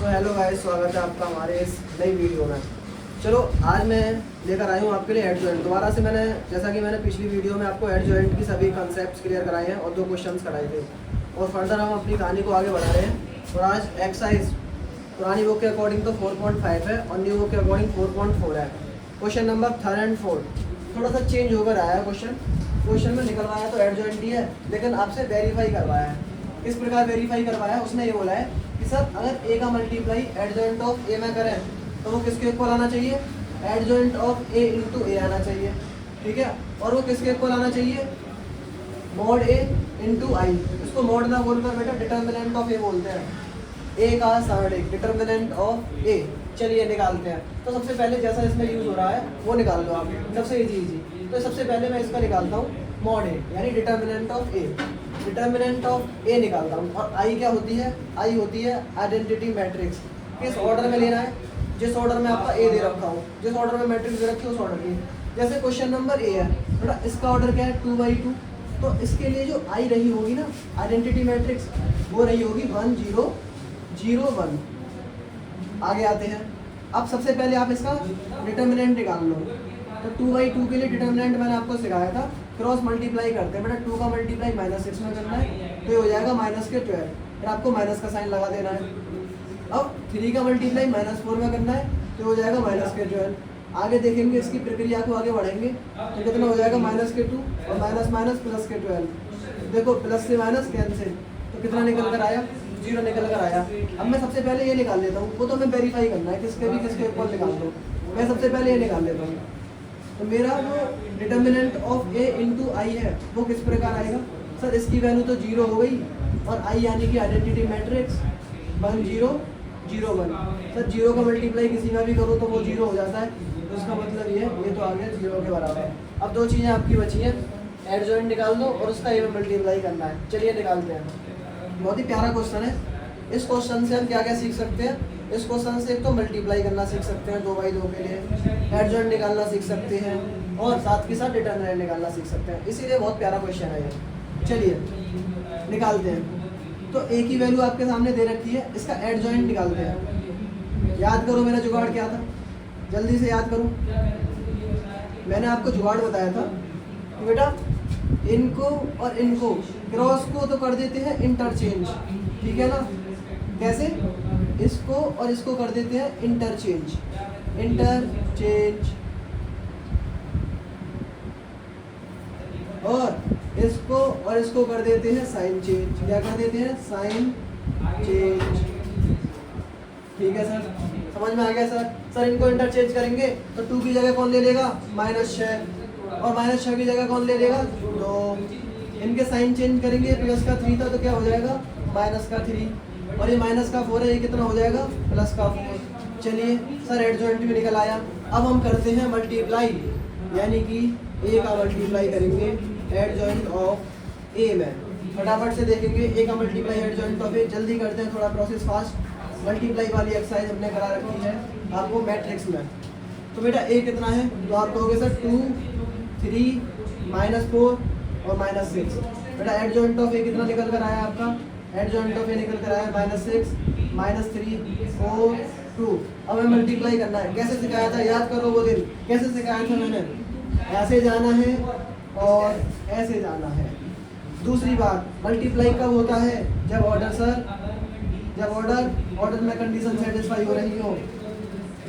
तो hello guys, स्वागत है आपका हमारे इस नई वीडियो में। चलो आज मैं लेकर आई हूँ आपके लिए हेड जॉइंट। दोबारा से जैसा कि मैंने पिछली वीडियो में आपको हेड जॉइंट की सभी कंसेप्ट्स क्लियर कराए हैं और 2 क्वेश्चंस कराए थे और फर्दर हम अपनी कहानी को आगे बढ़ा रहे हैं। और आज एक्सरसाइज पुरानी बुक के अकॉर्डिंग तो 4.5 है और न्यू बुक के अकॉर्डिंग 4.4 है। क्वेश्चन नंबर 3 और 4 थोड़ा सा चेंज होकर आया है। क्वेश्चन में निकलवाया तो हेड जॉइंट ही है, लेकिन आपसे वेरीफाई करवाया है। किस प्रकार वेरीफाई करवाया है? उसने ये बोला है कि सर अगर ए का मल्टीप्लाई एडजॉइंट ऑफ ए में करें तो वो किसके इक्वल आना चाहिए? एडजॉइंट ऑफ ए इंटू ए आना चाहिए, ठीक है। और वो किसके इक्वल आना चाहिए? मॉड ए इंटू आई। इसको मॉड ना बोलकर बेटा डिटर्मिनेंट ऑफ ए बोलते हैं। ए का साइड डिटर्मिनेंट ऑफ ए। चलिए निकालते हैं। तो सबसे पहले जैसा इसमें यूज हो रहा है वो निकाल दो आप, सबसे इजी। तो सबसे पहले मैं इसका निकालता हूँ मॉड ए यानी determinant of A. Determinant of A निकालता हूँ। और आई क्या होती है? आई होती है आइडेंटिटी मैट्रिक्स। किस ऑर्डर में लेना है? जिस ऑर्डर में आपका ए दे रखा हो, जिस ऑर्डर में मैट्रिक्स दे रखी है उस ऑर्डर की। जैसे क्वेश्चन नंबर ए है बेटा, इसका ऑर्डर क्या है? 2/2। तो इसके लिए जो आई रही होगी ना आइडेंटिटी मैट्रिक्स, वो रही होगी 1 0 0 1। आगे आते हैं। अब सबसे पहले आप इसका डिटर्मिनेंट निकाल लो। तो 2/2 के लिए डिटर्मिनेंट मैंने आपको सिखाया था, क्रॉस मल्टीप्लाई करते हैं बेटा। 2 का मल्टीप्लाई -6 में करना है तो ये हो जाएगा -12। फिर आपको माइनस का साइन लगा देना है। अब 3 का मल्टीप्लाई -4 में करना है तो हो जाएगा -12। आगे देखेंगे इसकी प्रक्रिया को, आगे बढ़ेंगे तो कितना हो जाएगा? -2 और माइनस +12। देखो प्लस से माइनस कैंसिल, तो कितना निकल कर आया? 0 निकल कर आया। अब मैं सबसे पहले ये निकाल लेता हूँ, वो तो मैं वेरीफाई करना है किसके ऊपर निकाल दो। मैं सबसे पहले ये निकाल लेता हूँ। तो मेरा जो डिटर्मिनेंट ऑफ ए इंटू आई है वो किस प्रकार आएगा? सर इसकी वैल्यू तो 0 हो गई और आई यानी कि आइडेंटिटी मैट्रिक्स 1 0 0 1। सर 0 का मल्टीप्लाई किसी में भी करो तो वो 0 हो जाता है, तो इसका मतलब ये तो आ गया 0 के बराबर। अब 2 चीज़ें आपकी बची हैं, एडजॉइंट निकाल दो और उसका ए में मल्टीप्लाई करना है। चलिए निकालते हैं। बहुत ही प्यारा क्वेश्चन है। इस क्वेश्चन से हम क्या क्या सीख सकते हैं? इस क्वेश्चन से एक तो मल्टीप्लाई करना सीख सकते हैं 2/2 के लिए, एडजॉइंट निकालना सीख सकते हैं और साथ के साथ डिटर्मिनेंट निकालना सीख सकते हैं। इसीलिए बहुत प्यारा क्वेश्चन है ये। चलिए निकालते हैं। तो ए की वैल्यू आपके सामने दे रखी है, इसका एडजॉइंट निकालते हैं। याद करो मेरा जुगाड़ क्या था, जल्दी से याद करो। मैंने आपको जुगाड़ बताया था कि बेटा इनको और इनको क्रॉस को तो कर देते हैं इंटरचेंज, ठीक है ना। कैसे? इसको और इसको कर देते हैं इंटरचेंज और इसको और इसको कर देते हैं साइन चेंज। क्या कर देते हैं? Sign change. ठीक है सर, समझ में आ गया सर? सर इनको इंटरचेंज करेंगे तो 2 की जगह कौन ले लेगा? -6 और -6 की जगह कौन ले लेगा? 2। इनके साइन चेंज करेंगे, प्लस का 3 था तो क्या हो जाएगा? -3 और ये -4 है, ये कितना हो जाएगा? +4। चलिए सर एडजॉइंट भी निकल आया। अब हम करते हैं मल्टीप्लाई, यानी कि ए का मल्टीप्लाई करेंगे एडजॉइंट ऑफ ए में। फटाफट से देखेंगे ए का मल्टीप्लाई एडजॉइंट ऑफ ए। जल्दी करते हैं, थोड़ा प्रोसेस फास्ट। मल्टीप्लाई वाली एक्सरसाइज हमने करा रखी है आपको मैट्रिक्स में। तो बेटा ए कितना है? तो आप कहोगे सर 2 3 -4 और -6। बेटा एडजॉइंट ऑफ ए कितना निकल कर आया आपका? एडजॉइंट ऑफ ए निकल कर आया -6 -3 4 2। अब हमें मल्टीप्लाई करना है। कैसे सिखाया था? याद करो वो दिन कैसे सिखाया था मैंने? ऐसे जाना है और ऐसे जाना है। दूसरी बात, मल्टीप्लाई कब होता है? जब ऑर्डर में कंडीशन सेटिस्फाई हो रही हो,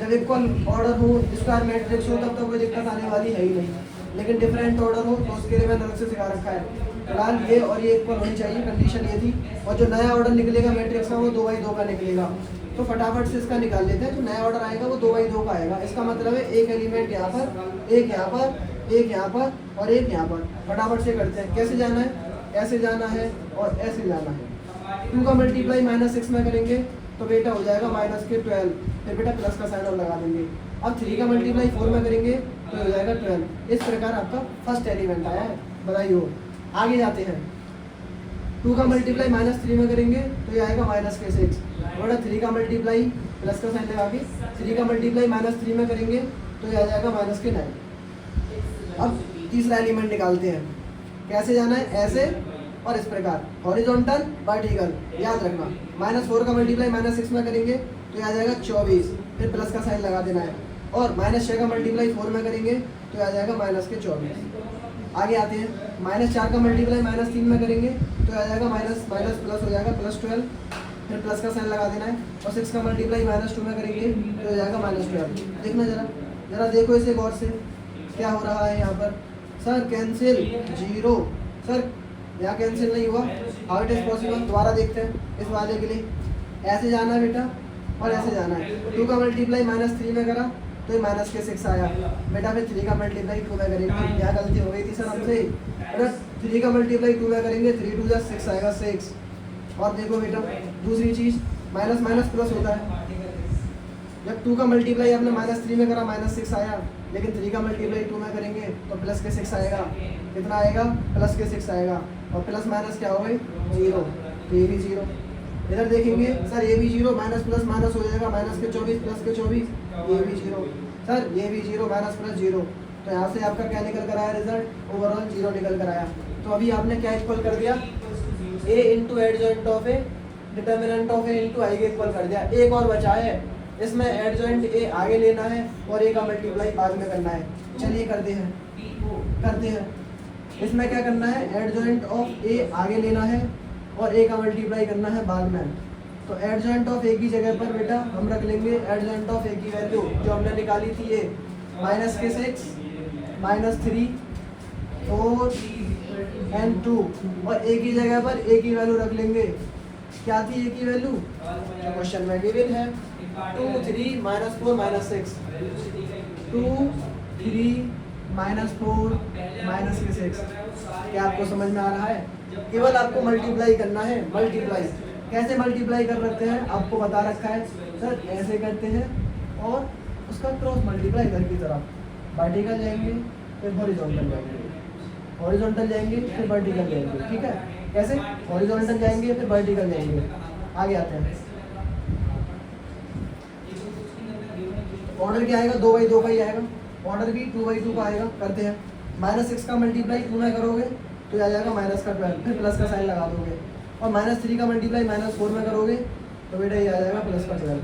जब इक्वल ऑर्डर हो, स्क्वायर मैट्रिक्स हो, तब तो कोई दिक्कत आने वाली है ही नहीं। लेकिन डिफरेंट ऑर्डर हो तो उसके लिए मैंने अलग से सिखा रखा है। फिलहाल ये और ये इक्वल होनी चाहिए, कंडीशन ये थी। और जो नया ऑर्डर निकलेगा मैट्रिक्स का वो 2/2 का निकलेगा। तो फटाफट से इसका निकाल लेते हैं। जो नया ऑर्डर आएगा वो 2/2 का आएगा। इसका मतलब है एक एलिमेंट यहाँ पर, एक यहाँ पर, एक यहाँ पर और एक यहाँ पर। फटाफट से करते हैं। कैसे जाना है? ऐसे जाना है और ऐसे जाना है। 2 का मल्टीप्लाई -6 में करेंगे तो बेटा हो जाएगा -12। फिर बेटा प्लस का साइन और लगा देंगे। अब 3 का मल्टीप्लाई 4 में करेंगे तो हो जाएगा 12। इस प्रकार आपका फर्स्ट एलिमेंट आया है, बधाई हो। आगे जाते हैं। 2 का मल्टीप्लाई -3 में करेंगे तो ये आएगा -6। और 3 का मल्टीप्लाई प्लस का साइन लगा के 3 का मल्टीप्लाई -3 में करेंगे तो ये आ जाएगा -9। अब तीसरा एलिमेंट निकालते हैं। कैसे जाना है? ऐसे और इस प्रकार हॉरिजॉन्टल वर्टिकल याद रखना। -4 का मल्टीप्लाई -6 में करेंगे तो आ जाएगा 24, फिर प्लस का साइन लगा देना है। और -6 का मल्टीप्लाई 4 में करेंगे तो आ जाएगा -24। आगे आते हैं, -4 का मल्टीप्लाई -3 में करेंगे तो आ जाएगा माइनस प्लस हो जाएगा +12, फिर प्लस का साइन लगा देना है। और 6 का मल्टीप्लाई -2 में करेंगे तो हो जाएगा -12। देखना जरा देखो इसे गौर से, क्या हो रहा है यहाँ पर। सर कैंसिल 0, सर यहाँ कैंसिल नहीं हुआ, हाउ इट इज पॉसिबल। दोबारा देखते हैं इस वाले के लिए, ऐसे जाना है बेटा और ऐसे जाना है। 2 का मल्टीप्लाई -3 में करा तो ये -6 आया बेटा, फिर 3 का मल्टीप्लाई 2 में करेंगे, यहाँ गलती हो गई थी सर हमसे। अगर 3 का मल्टीप्लाई 2 में करेंगे 3 2 6 आएगा 6। और देखो बेटा दूसरी चीज़, माइनस माइनस प्लस होता है। जब 2 का मल्टीप्लाई आपने -3 में करा -6 आया, लेकिन 3 का मल्टीप्लाई 2 में करेंगे तो प्लस के 6 आएगा। कितना आएगा? प्लस के 6 आएगा। और प्लस माइनस क्या हो गई? 0, तो ये भी 0। इधर देखेंगे सर ये भी 0, माइनस प्लस माइनस हो जाएगा, माइनस के 24 प्लस के 24, ये भी 0। सर ये भी 0, माइनस प्लस 0। तो यहाँ से आपका क्या निकल कर आया रिजल्ट? ओवरऑल 0 निकल कर आया। तो अभी आपने क्या इक्वल कर दिया? a into adjoint of A determinant of A into I के इक्वल कर दिया। एक और बचा है, इसमें एडजॉइंट ए आगे लेना है और ए का मल्टीप्लाई बाद में करना है। चलिए करते हैं। इसमें क्या करना है? एडजॉइंट ऑफ ए आगे लेना है और ए का मल्टीप्लाई करना है बाद में। तो एडजॉइंट ऑफ ए की जगह पर बेटा हम रख लेंगे एडजॉइंट ऑफ ए की वैल्यू जो हमने निकाली थी ये -6 -3 4 एंड 2, और ए की जगह पर ए की वैल्यू रख लेंगे। क्या थी ए की वैल्यू? क्वेश्चन में गिवन है 2 3 -4 -6 2 3 -4 -6। क्या आपको समझ में आ रहा है? केवल आपको मल्टीप्लाई करना है। मल्टीप्लाई कैसे मल्टीप्लाई कर रखते हैं आपको बता रखा है सर, ऐसे करते हैं और उसका क्रॉस मल्टीप्लाई इधर की तरफ, वर्टिकल जाएंगे फिर हॉरिजॉन्टल जाएंगे, हॉरिजॉन्टल जाएंगे फिर वर्टिकल जाएंगे। ठीक है, कैसे? हॉरिजॉन्टल जाएंगे फिर वर्टिकल जाएंगे। आगे आते हैं, ऑर्डर क्या आएगा? 2/2 का ही आएगा, ऑर्डर भी 2/2 का आएगा। करते हैं, -6 का मल्टीप्लाई 2 में करोगे तो आ जाएगा -12, फिर प्लस का साइन लगा दोगे। और -3 का मल्टीप्लाई -4 में करोगे तो बेटा ये आ जाएगा +12।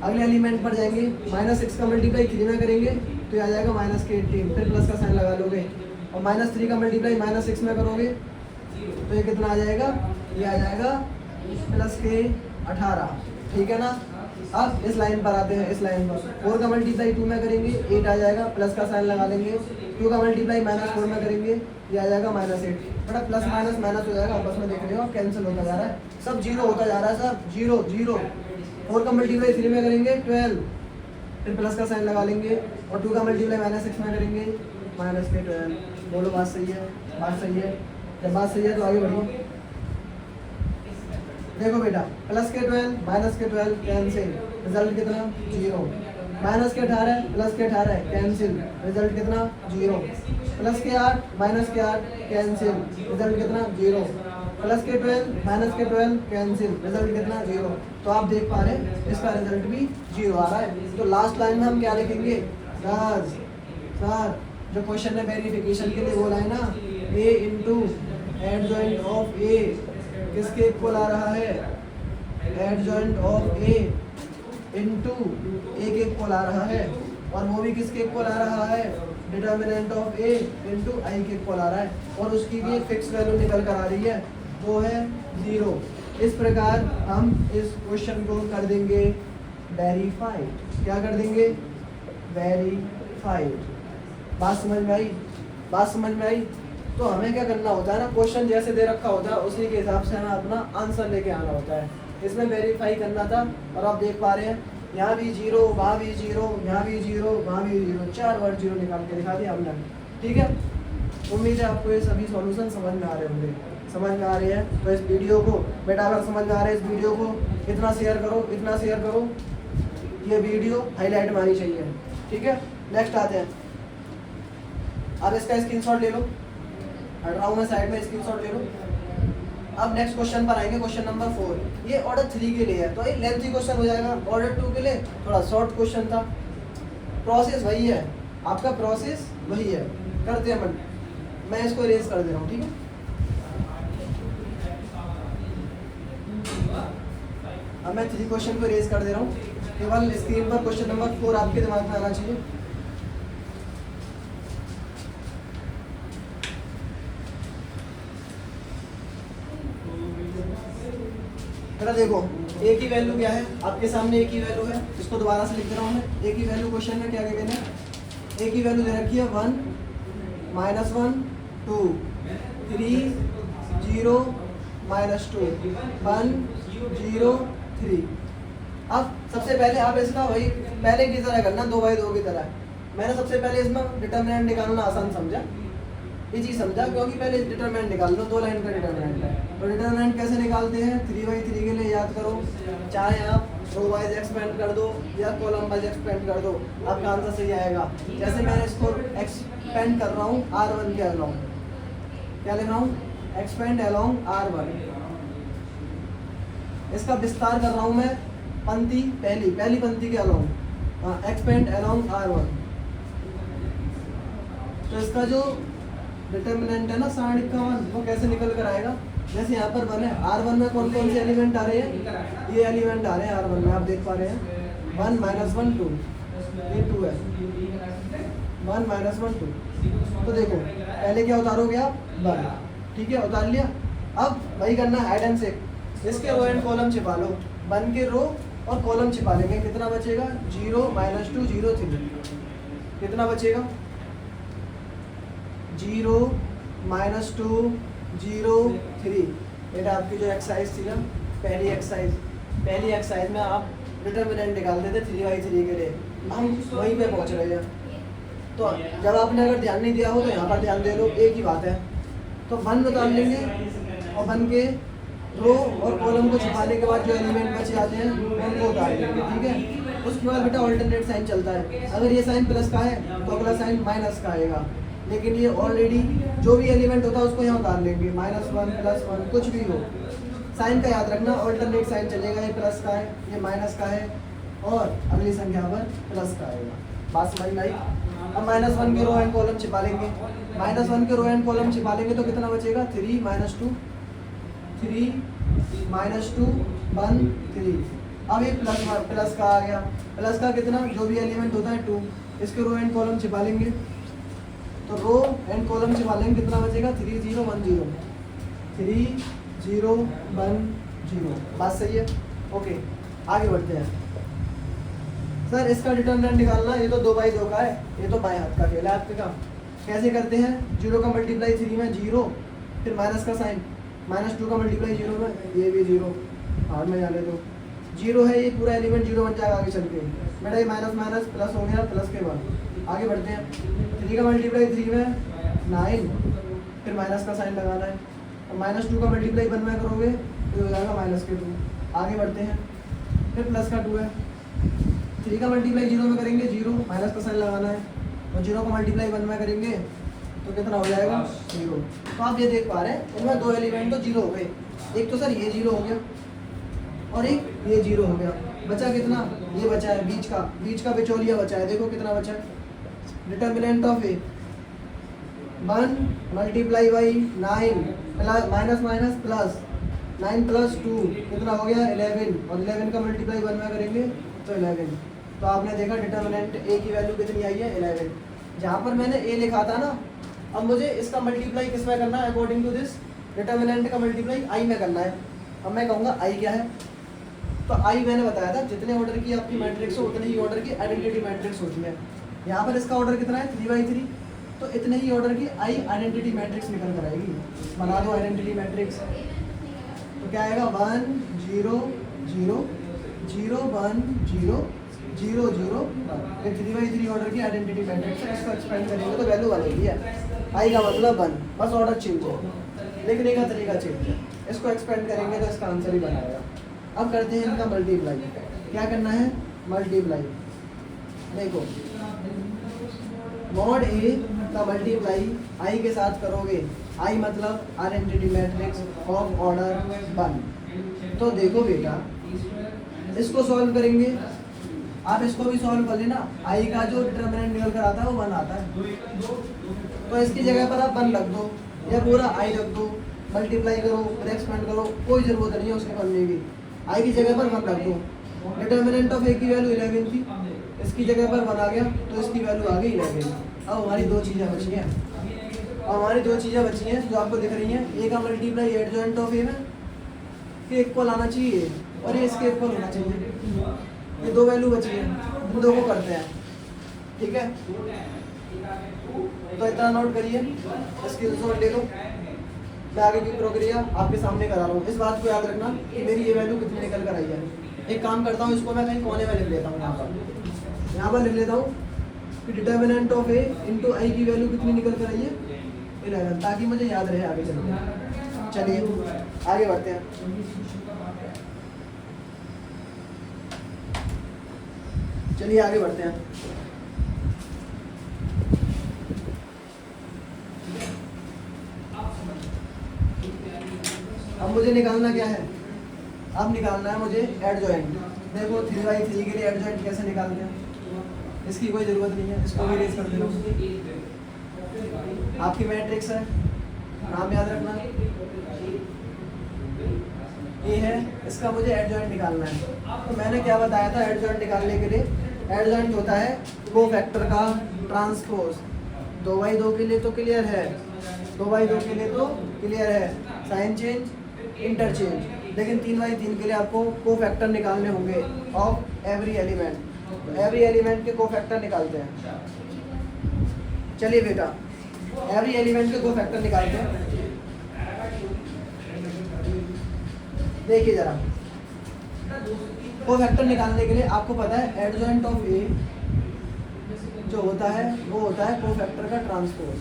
अगले एलिमेंट पर जाएंगे, -6 का मल्टीप्लाई 3 में करेंगे तो ये आ जाएगा -18, फिर प्लस का साइन लगा लोगे। और -3 का मल्टीप्लाई -6 में करोगे तो ये कितना आ जाएगा? ये आ जाएगा +18। ठीक है ना। अब इस लाइन पर आते हैं, इस लाइन पर 4 का मल्टीप्लाई 2 में करेंगे 8 आ जाएगा, प्लस का साइन लगा देंगे। 2 का मल्टीप्लाई -4 में करेंगे ये आ जाएगा -8। बड़ा प्लस माइनस माइनस हो जाएगा, आपस में देख रहे हो आप, कैंसिल होता जा रहा है, सब 0 होता जा रहा है सब 0 0। 4 का मल्टीप्लाई 3 में करेंगे 12, फिर प्लस का साइन लगा लेंगे। और 2 का मल्टीप्लाई -6 में करेंगे -12। बोलो बात सही है? बात सही है। जब बात सही है तो आगे बढ़ो। देखो बेटा, प्लस के 12 माइनस के 12 कैंसिल, रिजल्ट कितना? 0। माइनस के 18 प्लस के 18 कैंसिल, रिजल्ट कितना? 0। प्लस के 8 माइनस के 8 कैंसिल, रिजल्ट कितना? 0। प्लस के 12 माइनस के 12 कैंसिल, रिजल्ट कितना? 0। तो आप देख पा रहे हैं इसका रिजल्ट भी 0 आ रहा है। तो लास्ट लाइन में हम क्या लिखेंगे? सर जो क्वेश्चन ने वेरिफिकेशन के लिए बोला है ना, a इंटू एडजॉइंट ऑफ ए किसके इक्वल आ रहा है? एडजॉइंट ऑफ ए इंटू ए के इक्वल आ रहा है, और वो भी किसके इक्वल आ रहा है? Determinant of A into I के इक्वल आ रहा है, और उसकी भी एक फिक्स वैल्यू निकल कर आ रही है, वो है 0। इस प्रकार हम इस क्वेश्चन को कर देंगे वेरीफाइड। क्या कर देंगे? वेरीफाइड। बात समझ में आई? बात समझ में आई? तो हमें क्या करना होता है ना, क्वेश्चन जैसे दे रखा होता है उसी के हिसाब से हमें अपना आंसर लेके आना होता है। इसमें वेरीफाई करना था, और आप देख पा रहे हैं यहाँ भी 0, वहाँ भी 0, यहाँ भी 0, वहाँ भी 0, 4 बार 0 निकाल के दिखा दिया हमने। ठीक है, उम्मीद है आपको ये सभी सॉल्यूशन समझ में आ रहे होंगे। समझ में आ रही है तो इस वीडियो को बेटा, अगर समझ में आ रहा है इस वीडियो को इतना शेयर करो, इतना शेयर करो, ये वीडियो हाईलाइट में आनी चाहिए। ठीक है, नेक्स्ट आते हैं। अब इसका स्क्रीनशॉट ले लो, हट रहा हूँ मैं साइड में, स्क्रीनशॉट ले लो। अब नेक्स्ट क्वेश्चन पर आएंगे, क्वेश्चन नंबर 4। ये ऑर्डर 3 के लिए है, तो ये लेंथी क्वेश्चन हो जाएगा। ऑर्डर 2 के लिए थोड़ा शॉर्ट क्वेश्चन था। प्रोसेस वही है, आपका प्रोसेस वही है। करते हैं मैं इसको इरेज कर दे रहा हूँ। ठीक है, अब मैं 3 क्वेश्चन को रेज कर दे रहा हूँ, केवल स्क्रीन पर क्वेश्चन नंबर 4 आपके दिमाग में आना चाहिए। बेटा देखो ए की वैल्यू क्या है, आपके सामने ए की वैल्यू है, इसको दोबारा से लिख दे रहा हूँ मैं। ए की वैल्यू क्वेश्चन में क्या गिवन है, ए की वैल्यू दे रखी है 1 -1 2 3 0 -2 1 0 3। अब सबसे पहले आप इसका वही पहले की तरह करना, 2/2 की तरह। मैंने सबसे पहले इसमें डिटर्मिनेंट निकालना आसान समझा, ये चीज़ समझा, क्योंकि पहले डिटरमिनेंट निकाल लो, 2 लाइन का डिटरमिनेंट है। तो डिटरमिनेंट कैसे निकालते हैं, 3/3 के लिए याद करो, चाहे आप रो वाइज एक्सपेंड कर दो या कॉलम वाइज एक्सपेंड कर दो, आपका आंसर सही आएगा। जैसे मैंने इसको एक्सपेंड कर रहा हूँ R1 के अलोंग, क्या लिख रहा हूँ, एक्सपेंड अलोंग R1। इसका विस्तार कर रहा हूँ मैं पंक्ति पहली पंक्ति के अलोंग, एक्सपेंड अलोंग R1। तो इसका जो डिटर्मिनेंट है ना 51, वो कैसे निकल कर आएगा, जैसे यहाँ पर 1 है, R1 में कौन कौन से एलिमेंट आ रहे हैं, ये एलिमेंट आ रहे हैं R1 में, आप देख पा रहे हैं 1 -1 2, ये 2 है, 1 -1 2। तो देखो पहले क्या उतारोगे आप, 1, ठीक है, उतार लिया। अब वही करना है, हाइड एंड सीक, इसके रो एंड कॉलम छिपा लो, 1 के रो और कॉलम छिपा लेंगे, कितना बचेगा 0 -2 0 3, कितना बचेगा 0 -2 0 3। बेटा आपकी जो एक्सरसाइज थी ना, पहली एक्सरसाइज में आप डिटर्मिनेंट निकालते थे 3/3 के लिए, हम वहीं पे पहुंच रहे हैं। तो जब आपने अगर ध्यान नहीं दिया हो तो यहाँ पर ध्यान दे लो, एक ही बात है। तो 1 उतार लेंगे और 1 के रो और कॉलम को छिपाने के बाद जो एलिमेंट बचे आते हैं उनको उतार लेंगे, ठीक है। उसके बाद बेटा ऑल्टरनेट साइन चलता है, अगर ये साइन प्लस का है तो अगला साइन माइनस का आएगा, लेकिन ये ऑलरेडी जो भी एलिमेंट होता है उसको यहाँ उतार लेंगे, -1 +1 कुछ भी हो, साइन का याद रखना, ऑल्टरनेट साइन चलेगा, ये प्लस का है, ये माइनस का है और अगली संख्या पर प्लस का आएगा। बात समझ में आई। अब -1 के रो एंड कॉलम छिपा लेंगे, -1 के रो एंड कॉलम छिपा लेंगे तो कितना बचेगा 3 -2 3 -2 1 3। अब ये प्लस का आ गया, प्लस का कितना, जो भी एलिमेंट होता है 2, इसके रो एंड कॉलम छिपा लेंगे, तो रो एंड कॉलम छिपा लेंगे, कितना बचेगा 3 0 1 0 3 0 1 0। बात सही है, ओके आगे बढ़ते हैं। सर इसका डिटरमिनेंट निकालना, ये तो 2/2 का है, ये तो बाएं हाथ का खेल है आपके का। कैसे करते हैं, 0 का मल्टीप्लाई 3 में 0, फिर माइनस का साइन, -2 का मल्टीप्लाई 0 में, ये भी 0, हाथ में जाने दो, 0 है, ये पूरा एलिमेंट 0 बन जाएगा आगे चल के। बेटा ये माइनस प्लस हो गया, प्लस के बाद आगे बढ़ते हैं, 3 का मल्टीप्लाई 3 में 9, फिर माइनस का साइन लगाना है, और -2 का मल्टीप्लाई 1 में करोगे तो हो जाएगा -2। आगे बढ़ते हैं, फिर प्लस का 2 है, 3 का मल्टीप्लाई 0 में करेंगे 0, माइनस का साइन लगाना है, और 0 का मल्टीप्लाई 1 में करेंगे तो कितना हो जाएगा 0। तो आप ये देख पा रहे हैं इनमें 2 एलिमेंट तो 0 हो गए, एक तो सर ये 0 हो गया और एक ये 0 हो गया, बचा कितना, ये बचा है बीच का बिचौलिया बचा है, देखो कितना बचा है, determinant of A 1 multiply by 9 minus plus 9 + 2 कितना हो गया 11, और 11 का मल्टीप्लाई 1 में करेंगे तो 11। तो आपने देखा डिटर्मिनेंट ए की वैल्यू कितनी आई है 11। जहाँ पर मैंने ए लिखा था ना, अब मुझे इसका मल्टीप्लाई किस में करना है, अकॉर्डिंग टू दिस डिटर्मिनेंट का मल्टीप्लाई आई में करना है। अब मैं कहूँगा आई क्या है, तो आई मैंने बताया था जितने ऑर्डर की आपकी मैट्रिक्स हो उतने ही ऑर्डर की आइडेंटिटी मैट्रिक्स होती है। यहाँ पर इसका ऑर्डर कितना है 3/3, तो इतने ही ऑर्डर की आई आइडेंटिटी मैट्रिक्स निकल कर आएगी। बना दो आइडेंटिटी मैट्रिक्स, तो क्या आएगा 1 0 0 0 1 0 0 0 1। ये 3/3 ऑर्डर की आइडेंटिटी मैट्रिक्स है, इसको एक्सपेंड करेंगे तो वैल्यू बनेगी है, आई का मतलब 1, बस ऑर्डर चेंज है, लिखने का तरीका चेंज है, इसको एक्सपेंड करेंगे तो इसका आंसर ही बनाएगा। अब करते हैं इनका मल्टीप्लाई, क्या करना है मल्टीप्लाई, देखो मॉड ए का मल्टीप्लाई आई के साथ करोगे, आई मतलब आइडेंटिटी मैट्रिक्स ऑफ ऑर्डर 1। तो देखो बेटा इसको सॉल्व करेंगे, आप इसको भी सॉल्व कर लेना, आई का जो डिटर्मिनेंट निकल कर आता है वो 1 आता है, तो इसकी जगह पर आप 1 रख दो या पूरा आई रख दो, मल्टीप्लाई करो फिर एक्सपेंड करो, कोई ज़रूरत नहीं है उसके करने की। आई की जगह पर 1 रख दो। डिटर्मिनेंट ऑफ ए की वैल्यू 11 थी, इसकी जगह पर 1 आ गया तो इसकी वैल्यू आ गई 11। अब हमारी 2 चीज़ें बची हैं, जो आपको दिख रही हैं। ए का मल्टीप्लाई एडजॉइंट ऑफ ए में के इक्वल आना चाहिए और ये इसके इक्वल होना चाहिए। ये 2 वैल्यू बची हैं, इन 2 को करते हैं, ठीक है। तो इतना नोट करिए, स्क्रीनशॉट ले लो। मैं आगे की प्रक्रिया आपके सामने करा रहा हूँ। इस बात को याद रखना कि मेरी ये वैल्यू कितनी निकल कर आई है। एक काम करता हूँ, इसको मैं कहीं कोने में लिख लेता हूँ, यहाँ पर लिख लेता हूँ कि डिटर्मिनेंट ऑफ ए इंटू आई की वैल्यू कितनी निकल कर आई है 11, ताकि मुझे याद रहे आगे चलते। चलिए आगे बढ़ते हैं। अब मुझे निकालना क्या है? अब निकालना है मुझे एडजॉइंट। देखो 3/3 के लिए एडजॉइंट कैसे निकालते हैं, इसकी कोई ज़रूरत नहीं है, इसको भी रेज कर देना। आपकी मैट्रिक्स है, नाम याद रखना, ये है, इसका मुझे एडजॉइंट निकालना है। तो मैंने क्या बताया था एडजॉइंट निकालने के लिए? एडजॉइंट होता है कोफैक्टर का ट्रांसपोज। 2/2 के लिए तो क्लियर है, 2/2 के लिए तो क्लियर है, साइन चेंज इंटरचेंज। लेकिन 3/3 के लिए आपको कोफैक्टर निकालने होंगे ऑफ एवरी एलिमेंट। तो एवरी एलिमेंट के कोफैक्टर निकालते हैं। चलिए बेटा, एवरी एलिमेंट के कोफैक्टर निकालते हैं। देखिए जरा, कोफैक्टर निकालने के लिए आपको पता है एडजॉइंट ऑफ ए जो होता है वो होता है कोफैक्टर का ट्रांसपोज।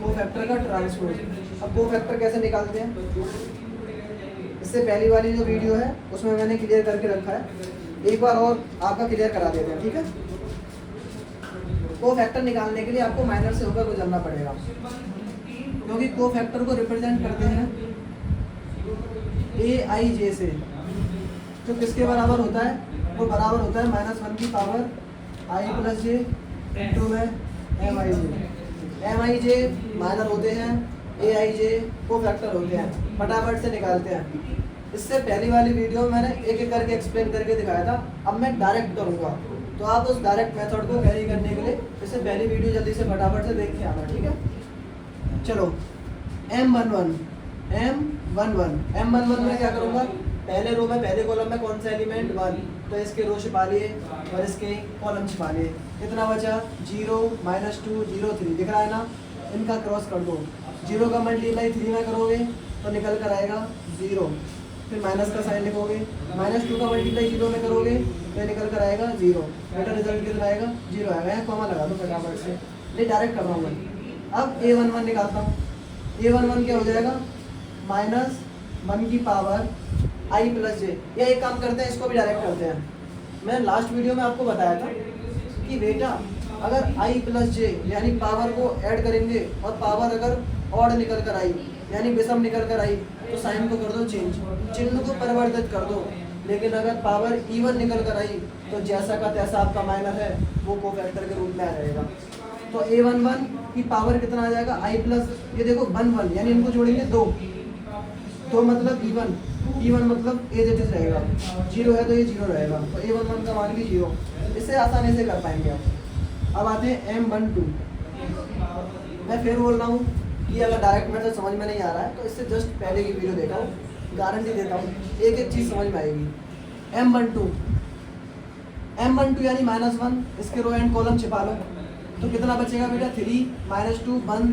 कोफैक्टर का ट्रांसपोज। अब कोफैक्टर कैसे निकालते हैं? इससे पहली वाली जो वीडियो है उसमें मैंने क्लियर करके रखा है, एक बार और आपका क्लियर करा देते हैं, ठीक है। कोफैक्टर निकालने के लिए आपको माइनर से होकर गुजरना पड़ेगा, क्योंकि कोफैक्टर को रिप्रेजेंट करते हैं ए आई जे से, जो किसके बराबर होता है? वो बराबर होता है -1 की पावर आई प्लस जे इंटू में एम आई जे। एम आई जे माइनर होते हैं, ए आई जे कोफैक्टर होते हैं। फटाफट से निकालते हैं। इससे पहली वाली वीडियो में मैंने एक एक करके एक्सप्लेन करके दिखाया था, अब मैं डायरेक्ट करूँगा, तो आप उस डायरेक्ट मेथड को कैरी करने के लिए इससे पहली वीडियो जल्दी से फटाफट से देख के आना, ठीक है। चलो M11 में क्या करूँगा? पहले रो में पहले कॉलम में कौन सा एलिमेंट 1, तो इसके रो छिपा लिए और इसके कॉलम छिपा लिए। कितना बचा? 0 -2 0 3 दिख रहा है ना, इनका क्रॉस कर दो। 0 का मल्टीप्लाई 3 में करोगे तो निकल कर आएगा 0, फिर माइनस का साइन लिखोगे। -2 का मल्टीप्लाई 0 में करोगे तो निकल कर आएगा 0। बेटा रिजल्ट कितना आएगा? 0 आएगा। यहाँ कॉमा लगा दो फटाफट से, नहीं डायरेक्ट कर रहा हूँ मैं। अब A11 निकालता हूँ। A11 क्या हो जाएगा? -1 की पावर आई प्लस जे। या एक काम करते हैं, इसको भी डायरेक्ट करते हैं। मैंने लास्ट वीडियो में आपको बताया था कि बेटा अगर आई प्लस जे यानी पावर को ऐड करेंगे और पावर अगर ऑड निकल कर आई यानी विषम निकल कर आई तो साइन को कर दो चेंज, चिन्ह को परिवर्तित कर दो। लेकिन अगर पावर इवन निकल कर आई तो जैसा का तैसा आपका माइनर है वो कोफैक्टर के रूप में आ जाएगा। तो A11 की पावर कितना आ जाएगा? आई प्लस, ये देखो 1 यानी इनको जोड़ेंगे 2 मतलब इवन मतलब एज इट इज रहेगा। 0 है तो ये 0 रहेगा, तो A11 का मान भी 0। इससे आसानी से कर पाएंगे आप। अब आते हैं M12। मैं फिर बोल रहा हूँ कि अगर डायरेक्ट मेथड समझ में नहीं आ रहा है तो इससे जस्ट पहले की वीडियो देखा हूँ, गारंटी देता हूँ एक एक चीज़ समझ में आएगी। M12 यानी -1, इसके रो एंड कॉलम छिपा लो तो कितना बचेगा बेटा? 3 -2 1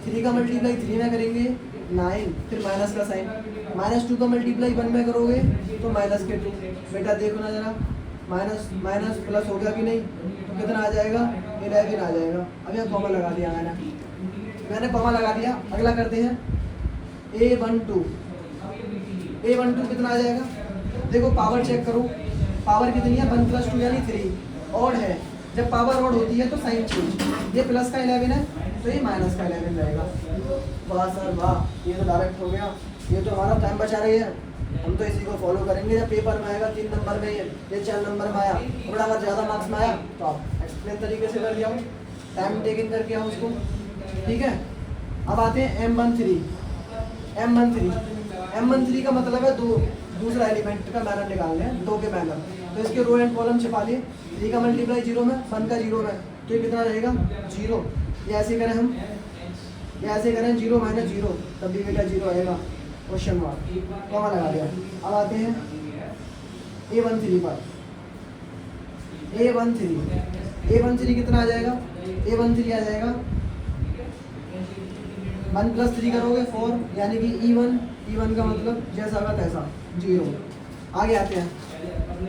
3 का मल्टीप्लाई 3 में करेंगे 9, फिर माइनस का साइन। -2 का मल्टीप्लाई 1 में करोगे तो -2। बेटा देखो ना जरा, माइनस प्लस हो गया कि नहीं? तो कितना आ जाएगा? 11 आ जाएगा। अब यहाँ कॉमा लगा दिया मैंने कॉमा लगा दिया। अगला करते हैं A12 कितना आ जाएगा? देखो पावर चेक करो, पावर कितनी है? 1 + 2 यानी 3। ऑड है, जब पावर ऑड होती है तो साइन चेंज। ये प्लस का 11 है तो ये माइनस का 11 रहेगा। वाह सर वाह, ये तो डायरेक्ट हो गया। ये तो हमारा टाइम बचा रही है, हम तो इसी को फॉलो करेंगे। जब पेपर में आएगा 3 नंबर में ये 4 नंबर में आया, थोड़ा अगर ज़्यादा मार्क्स में आया तो आप एक्सप्लेन तरीके से कर दिया हूँ, टाइम टेकिंग करके आओ उसको, ठीक है। अब आते हैं M13 M13 का मतलब है दूसरा एलिमेंट का मैनर निकालने हैं, 2 के मैनर। तो इसके रो एंड कॉलम छिपा लिए, 3 का मल्टीप्लाई 0 में, 1 का 0 में, तो ये कितना रहेगा 0। ये ऐसे करें हम, ये ऐसे करें 0 माइनस 0, तब भी बेटा 0 आएगा, क्वेश्चन मार्क, कॉमा लगा दिया। अब आते हैं A13 पर। A13 कितना आ जाएगा, A13 आ जाएगा 1 + 3 करोगे 4, यानी कि E1 का मतलब जैसा होगा तैसा 0। आगे आते हैं,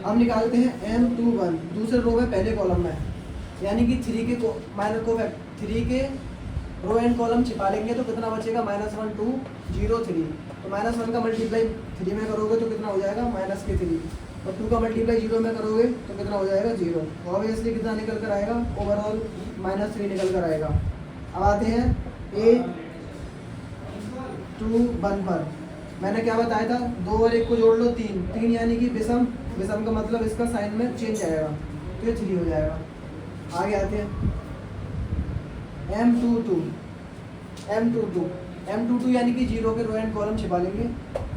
अब निकालते हैं M21 दूसरे रो में पहले कॉलम में, यानी कि 3 के माइनस को 3 के रो एंड कॉलम छिपा लेंगे तो कितना बचेगा -1 2 0 3। तो -1 का मल्टीप्लाई 3 में करोगे तो कितना हो जाएगा -3, और 2 का मल्टीप्लाई 0 में करोगे तो कितना हो जाएगा 0। ऑब्वियसली कितना निकल कर आएगा, ओवरऑल -3 निकल कर आएगा। अब आते हैं A21 पर। मैंने क्या बताया था, 2 और 1 को जोड़ लो 3 यानी कि विषम का मतलब इसका साइन में चेंज आएगा, तो ये 3 हो जाएगा। आगे आते हैं M22 यानी कि 0 के रो एंड कॉलम छिपा लेंगे,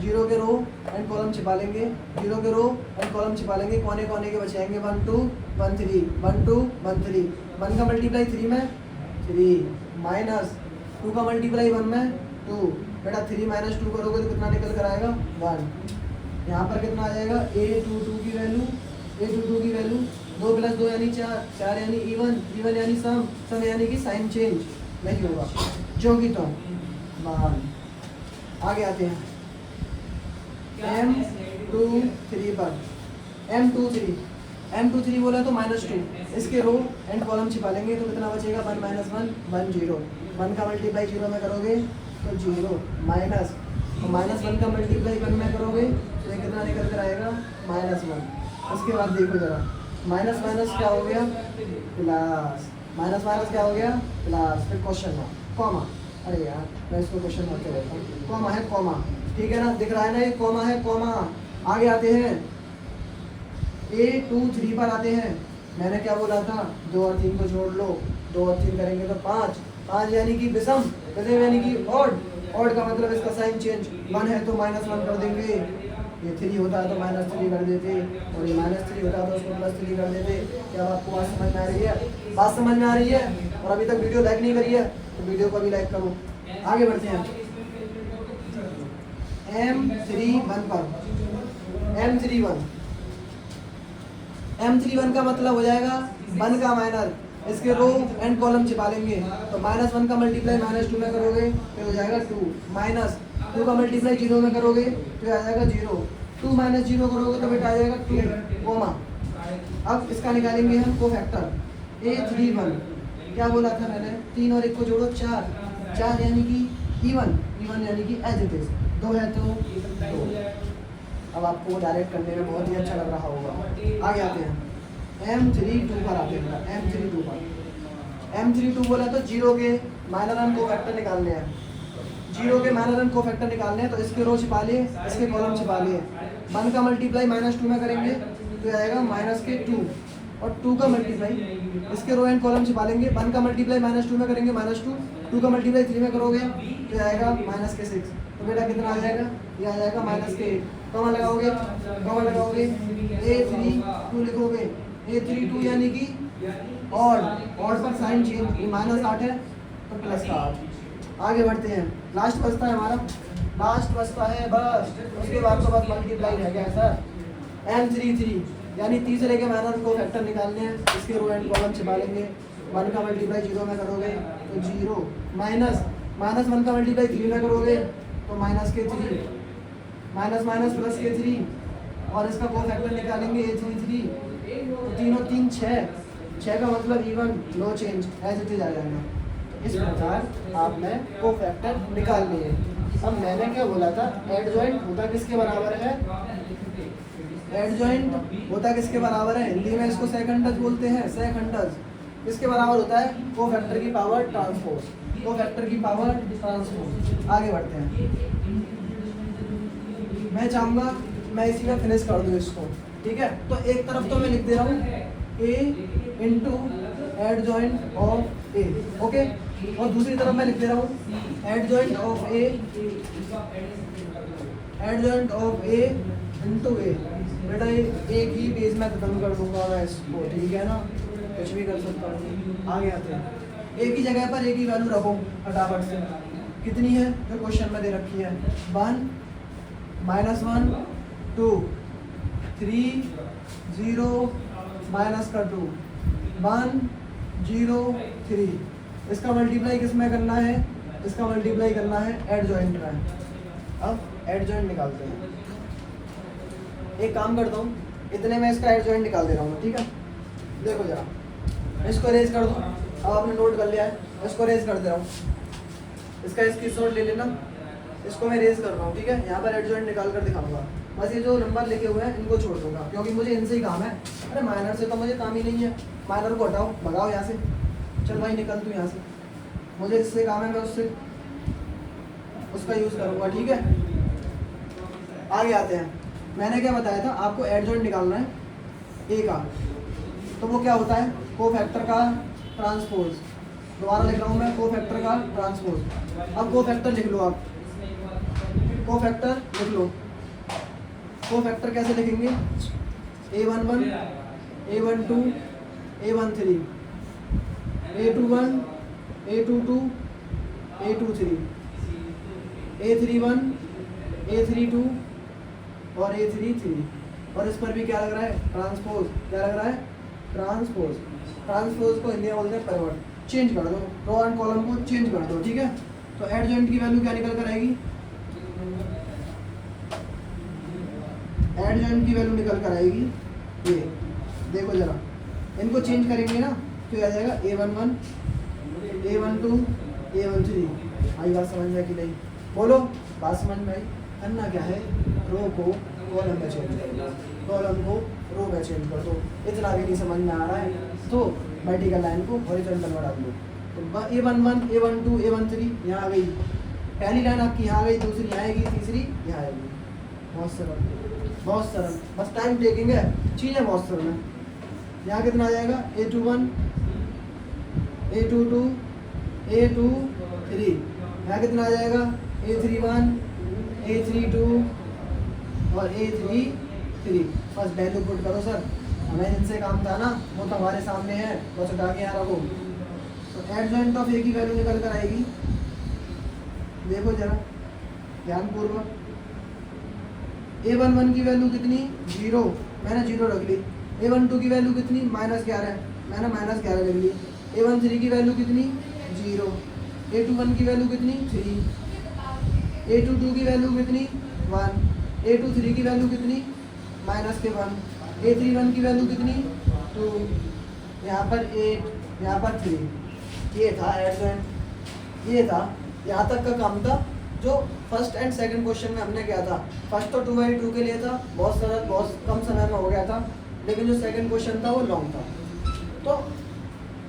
0 के रो एंड कॉलम छिपा लेंगे, 0 के रो एंड कॉलम छिपा लेंगे, कोने कोने के बचाएंगे 1 2 1 3 1 2 1 3। 1 का मल्टीप्लाई 3 में 3 माइनस 2 का मल्टीप्लाई 1 में 2, बेटा 3 - 2 करोगे तो कितना निकल कर आएगा 1। यहाँ पर कितना आ जाएगा A22 की वैल्यू 2 + 2 यानी 4 यानी E1 यानी सम यानी कि साइन चेंज नहीं होगा, जो कि तो मान। आगे आते हैं M23 पर। M23 बोला तो -2, इसके रो एंड कॉलम छिपा लेंगे तो कितना बचेगा 1 - 1 0। 1 का मल्टीप्लाई 0 में करोगे तो 0 माइनस, और -1 का मल्टीप्लाई 1 में करोगे तो ये कितना निकल कर आएगा -1। उसके बाद देखो जरा, माइनस क्या हो गया प्लस, माइनस क्या हो गया प्लस, फिर क्वेश्चन मार्क, कॉमा। अरे यार मैं इसको क्वेश्चन मार्क के बोलता हूँ, कॉमा है कॉमा, ठीक है ना, दिख रहा है ना, ये कॉमा है कॉमा। आगे आते हैं A23 पर आते हैं। मैंने क्या बोला था, 2 और 3 को जोड़ लो, 2 और 3 करेंगे तो 5 यानी कि विषम यानी कि ऑड का मतलब इसका साइन चेंज, 1 है तो -1 कर देंगे, ये 3 होता है तो -3 कर देते, और ये -3 होता है तो उसको +3 कर देते। क्या आपको बात समझ में आ रही है? बात समझ में आ रही है? और अभी तक वीडियो लाइक नहीं करी है तो वीडियो को भी लाइक करो। आगे बढ़ते हैं M31 पर। M31 का मतलब हो जाएगा 1 का माइनर, इसके रो एंड कॉलम छिपा लेंगे तो -1 का मल्टीप्लाई -2 में करोगे तो हो जाएगा 2, माइनस 2 का मल्टीप्लाई 0 में करोगे तो आ जाएगा 0, 2 - 0 करोगे तो बेटा आ जाएगा 2, कोमा। अब इसका निकालेंगे हम कोफैक्टर A31। क्या बोला था मैंने, 3 और 1 को जोड़ो 4 यानी कि E1 यानी कि एज इट इज, 2 है तो 2। अब आपको डायरेक्ट करने में बहुत ही अच्छा लग रहा होगा। आगे आते हैं M32 पर आते हैं। M32 बोला तो 0 के माइनर एंड कोफैक्टर निकालने हैं, 0 के माइनर एंड कोफैक्टर निकालने हैं तो इसके रो छिपा लिए, इसके कॉलम छिपा लिए। 1 का मल्टीप्लाई -2 में करेंगे तो आएगा -2, और 2 का मल्टीप्लाई इसके रो एंड कॉलम छिपा लेंगे। 1 का मल्टीप्लाई -2 में करेंगे -2, 2 का मल्टीप्लाई 3 में करोगे तो आएगा -6। तो बेटा कितना आ जाएगा, ये आ जाएगा -8। कॉमा लगाओगे A32 लिखोगे, A32 यानी कि ऑड पर साइन चेंज, -8 है तो +8। आगे बढ़ते हैं, लास्ट बचता है हमारा, बस उसके बाद तो बस मल्टीप्लाई रह गया सर। M33 यानी तीसरे के माइनर को फैक्टर निकालने हैं, इसके रो एंड कॉलम छिपा लेंगे। 1 का मल्टीप्लाई 0 में करोगे तो 0, माइनस 1 का मल्टीप्लाई 3 में करोगे तो -3, माइनस +3, और इसका को फैक्टर निकालेंगे A33 तो 3 और 3 6 का मतलब E1 no change as it is आ जाएगा। इस प्रकार आपने को फैक्टर निकालनी है। अब मैंने क्या बोला था, एडजॉइंट होता किसके बराबर है, एडजॉइंट होता किसके बराबर है, हिंदी में इसको सेकंडज बोलते हैं, सेकंडज। किसके बराबर होता है, को फैक्टर की पावर ट्रांसपोज, को फैक्टर की पावर ट्रांसपोज। आगे बढ़ते हैं, मैं चाहूँगा मैं इसी में फिनिश कर दूँ इसको, ठीक है। तो एक तरफ तो मैं लिख दे रहा हूँ A into adjoint of A, okay, और दूसरी तरफ मैं लिख दे रहा हूँ adjoint of A adjoint of A into A, बेटा ये एक ही पेज में खत्म कर दूंगा मैं इसको, ठीक है ना, कुछ भी कर सकता हूँ। आगे आते हैं, एक ही जगह पर एक ही वैल्यू रखो फटाफट से, कितनी है जो क्वेश्चन में दे रखी है, 1 -1 2 3 0 माइनस का 2 1 0 3, इसका मल्टीप्लाई किस में करना है, इसका मल्टीप्लाई करना है एडजॉइंट में। अब एडजॉइंट निकालते हैं, एक काम करता हूँ, इतने में इसका एडजॉइंट निकाल दे रहा हूँ, ठीक है। देखो जरा, इसको रेज कर दो, अब आपने नोट कर लिया है, इसको रेज कर दे रहा हूँ, इसका स्क्रीनशॉट ले लेना, इसको मैं रेज कर रहा हूँ, ठीक है। यहाँ पर एडजॉइंट निकाल कर दिखाऊंगा, बस ये जो नंबर लिखे हुए हैं इनको छोड़ दूंगा क्योंकि मुझे इनसे ही काम है। अरे माइनर से तो मुझे काम ही नहीं है, माइनर को हटाओ, भगाओ यहाँ से, चल भाई निकल तू यहाँ से, मुझे इससे काम है, मैं उससे उसका यूज़ करूँगा, ठीक है। आगे आते हैं, मैंने क्या बताया था आपको, एडजॉइंट निकालना है ए का, तो वो क्या होता है, कोफैक्टर का ट्रांसपोज। दोबारा लिख रहा हूँ मैं, कोफैक्टर का ट्रांसपोज। अब कोफैक्टर लिख लो, आप कोफैक्टर लिख लो। कोफैक्टर कैसे लिखेंगे, A11 A12 A13 A21 A22 A23 A31 A32 और A33, और इस पर भी क्या लग रहा है, ट्रांसपोज। क्या लग रहा है, ट्रांसपोज। ट्रांसपोज को हिंदी में बोलते हैं कन्वर्ट, चेंज कर दो, रो एंड कॉलम को चेंज कर दो, ठीक है। तो एडजॉइंट की वैल्यू क्या निकल कर आएगी, एडजॉइंट की वैल्यू निकल कर आएगी ये, देखो जरा, इनको चेंज करेंगे ना तो ये आ जाएगा A11 A12 A13। आई बात समझ में आई कि नहीं, बोलो बात समझ में आई। करना क्या है, रो को कॉलम में चेंज कर दो, कॉलम को रो में चेंज कर दो। इतना भी नहीं समझ में आ रहा है तो वर्टिकल लाइन को हॉरिजॉन्टल में डाल दो। तो A11 A12 A13 यहाँ आ गई, पहली लाइन आपकी यहाँ आ गई, दूसरी यहाँ आएगी, तीसरी यहाँ आएगी। बहुत सरल, बहुत सरल, बस टाइम टेकिंग है, चीज़ें बहुत सरल है। यहाँ कितना आ जाएगा, A21 A22 A23, यहाँ कितना आ जाएगा, A31 A32 और A33। बस वैल्यू पुट करो सर, हमें जिनसे काम था ना वो तो हमारे सामने है, बस उठा के यहाँ रखो। तो एडजॉइंट ऑफ ए की वैल्यू निकल कर आएगी, देखो जरा ध्यानपूर्वक। A11 की वैल्यू कितनी, 0, मैंने 0 रख ली। A12 की वैल्यू कितनी, -11, मैंने -11 रख ली। A13 की वैल्यू कितनी, 0। A21 की वैल्यू कितनी, 3। A22 की वैल्यू कितनी, 1। A23 की वैल्यू कितनी, -1। A31 की वैल्यू कितनी, 2। यहाँ पर 8, यहाँ पर 3। ये था एडजॉइंट, ये था, यहाँ तक का काम था जो फर्स्ट एंड सेकंड क्वेश्चन में हमने किया था। फर्स्ट तो 2/2 के लिए था, बहुत सरल, बहुत कम समय में हो गया था, लेकिन जो सेकंड क्वेश्चन था वो लॉन्ग था। तो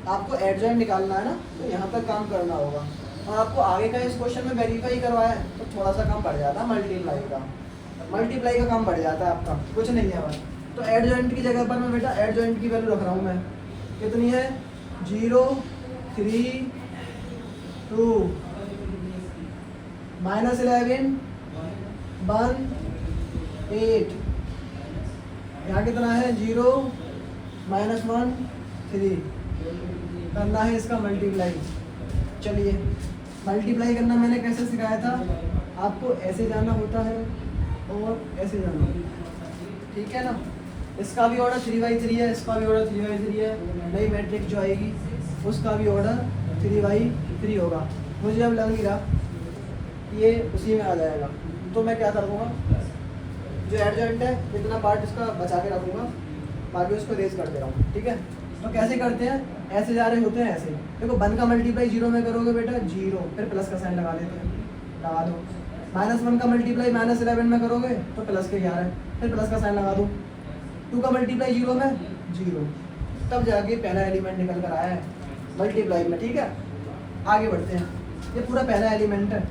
आपको एडजॉइंट निकालना है ना, तो यहाँ तक काम करना होगा। और आपको आगे का इस क्वेश्चन में वेरीफाई करवाया है तो थोड़ा सा काम बढ़ जाता है, मल्टीप्लाई का काम बढ़ जाता है आपका, कुछ नहीं है बस। तो एडजॉइंट की जगह पर मैं बेटा एडजॉइंट की वैल्यू रख रहा हूँ मैं, कितनी है, 0 3 2 -11 1 8। यहाँ कितना है, 0 -1 3। करना है इसका मल्टीप्लाई। चलिए मल्टीप्लाई करना मैंने कैसे सिखाया था, आपको ऐसे जाना होता है और ऐसे जाना होता है, ठीक है ना। इसका भी ऑर्डर 3/3 है, इसका भी ऑर्डर 3/3 है। नई मैट्रिक्स जो आएगी उसका भी ऑर्डर 3/3 होगा। मुझे अब लग नहीं रहा ये उसी में आ जाएगा, तो मैं क्या करूँगा, जो एडजॉइंट है इतना पार्ट इसका बचा के रखूँगा, बाकी उसको रेज कर दे रहा हूँ, ठीक है। तो कैसे करते हैं, ऐसे जा रहे होते हैं ऐसे। देखो 1 का मल्टीप्लाई 0 में करोगे बेटा 0, फिर प्लस का साइन लगा देते हैं, लगा दो। -1 का मल्टीप्लाई -11 में करोगे तो प्लस के 11, फिर प्लस का साइन लगा दो। 2 का मल्टीप्लाई 0 में 0, तब जाके पहला एलिमेंट निकल कर आया है मल्टीप्लाई में, ठीक है। आगे बढ़ते हैं, ये पूरा पहला एलिमेंट है,